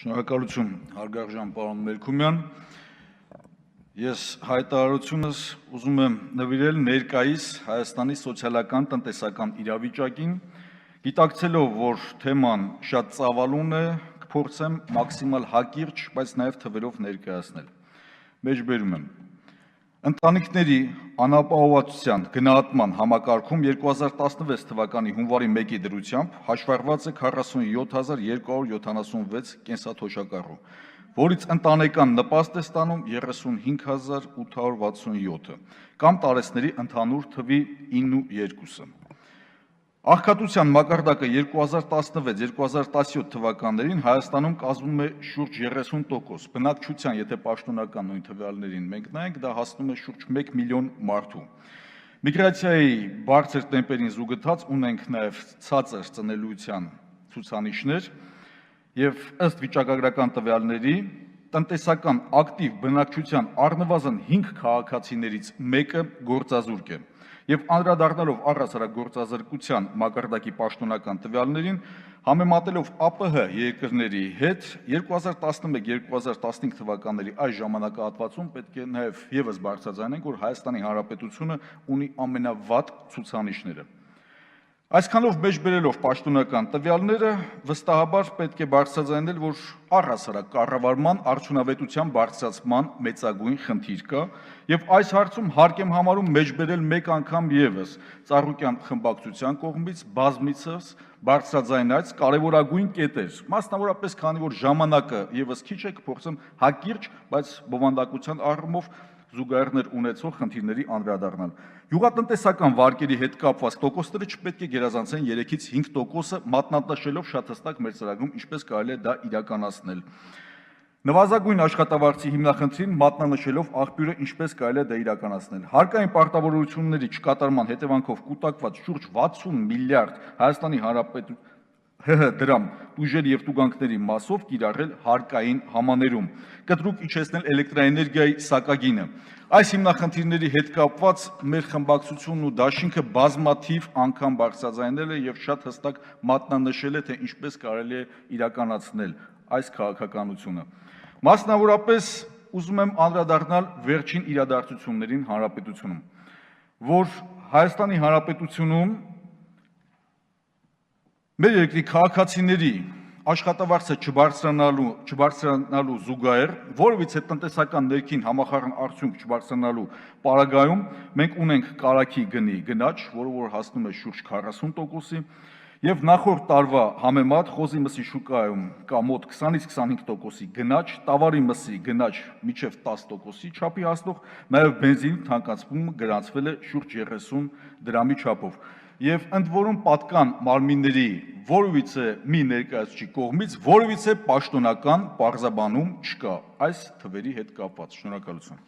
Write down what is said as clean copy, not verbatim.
Շնորհակալություն, հարգարժան պարոն Մելքումյան։ Ես հայտարարությունս ուզում եմ նվիրել ներկայիս Հայաստանի սոցիալական տնտեսական իրավիճակին, գիտակցելով, որ թեման շատ ծավալուն է, կփորձեմ մաքսիմալ հակիրճ, բայց նաև թվերով ներկայացնել։ Մեջբերում եմ։ Ընտանիքների անապահովվածության գնահատման համակարգում 2016 թվականի հունվարի 1-ի դրությամբ հաշվառված է 47276 կենսաթոշակառու, որից ընտանեկան նպաստ է ստանում 35867-ը, կամ տարեցների ընդհանուր թվի 9.2-ը։ Աղքատության մակարդակը 2016-2017 թվականներին Հայաստանում կազմում է շուրջ 30%, բնակչության, եթե պաշտոնական նույն տվյալներին մենք նայենք, դա հասնում է շուրջ 1 միլիոն մարդու։ Միգրացիայի բարձր տեմպերին զուգընթաց ունենք նաև ցածր ծնելիության ցուցանիշներ եւ ըստ վիճակագրական տվյալների տնտեսական ակտիվ բնակչության առնվազն 5 քաղաքացիներից մեկը գործազուրկ է։ Եվ անդրադառնալով առհասարակ գործազրկության մակարդակի պաշտոնական տվյալներին, համեմատելով ԱՊՀ երկրների հետ 2011-2015 թվականների այս ժամանակահատվածում պետք է նաև եւս բարձրաձայնենք, որ Հայաստանի Հանրապետությունը ունի ամենավատ ցուցանիշները։ Այսքանով մեջբերելով պաշտոնական տվյալները, վստահաբար պետք է բարձրաձայնել, որ առհասարակ կառավարման արդյունավետության բարձրացման մեծագույն խնդիր կա, եւ այս հարցում հարկ եմ համարում մեջբերել մեկ անգամ եւս Ծառուկյան խմբակցության կողմից բազմիցս բարձրաձայնած կարևորագույն կետեր, մասնավորապես քանի որ ժամանակը եւս քիչ է, կփորձեմ հակիրճ, բայց բովանդակության առումով զուգահեռներ ունեցող խնդիրների անդրադառնալ։ Գյուղատնտեսական վարկերի հետ կապված տոկոսները չպետք է գերազանցեն 3-ից 5%-ը, մատնանշելով շատ հստակ մեր ծրագրում ինչպես կարելի է դա իրականացնել։ Նվազագույն աշխատավարձի հիմնախնդրին մատնանշելով աղբյուրը ինչպես կարելի է դա իրականացնել։ Հարկային պարտավորությունների չկատարման հետևանքով կուտակված շուրջ 60 միլիարդ Հայաստանի Հանրապետության դրամ ուժերի եւ տուգանքների մասով կիրառել հարկային համաներում, կտրուկ իջեցնել էլեկտրաէներգիայի սակագինը։ Այս հիմնախնդիրների հետ կապված մեր խմբակցությունն ու դաշինքը բազմաթիվ անգամ բարձրաձայնել է եւ շատ հստակ մատնանշել է, թե ինչպես կարելի է իրականացնել այս քաղաքականությունը։ Մասնավորապես ուզում եմ անդրադառնալ վերջին իրադարձություններին հանրապետությունում, որ Հայաստանի Հանրապետությունում մեր երկրի քաղաքացիների աշխատավարձը չբարձրանալու զուգահեռ, որովհետև տնտեսական ներքին համախառն արդյունք չբարձրանալու պարագայում մենք ունենք կարագի գնի գնաճ, որը որ հասնում է շուրջ 40%-ի, եւ նախորդ տարվա համեմատ խոզի մսի շուկայում կա մոտ 20-ից 25%-ի գնաճ, տավարի մսի գնաճ մինչև 10%-ի չափի հասնող, նաեւ բենզինի թանկացումը գրանցվել է շուրջ 30 դրամի չափով։ Եվ ընդ որում պատկան մարմինների որևիցե մի ներկայացուցիչի կողմից որևիցե պաշտոնական պարզաբանում չկա այս թվերի հետ կապված։ Շնորհակալություն։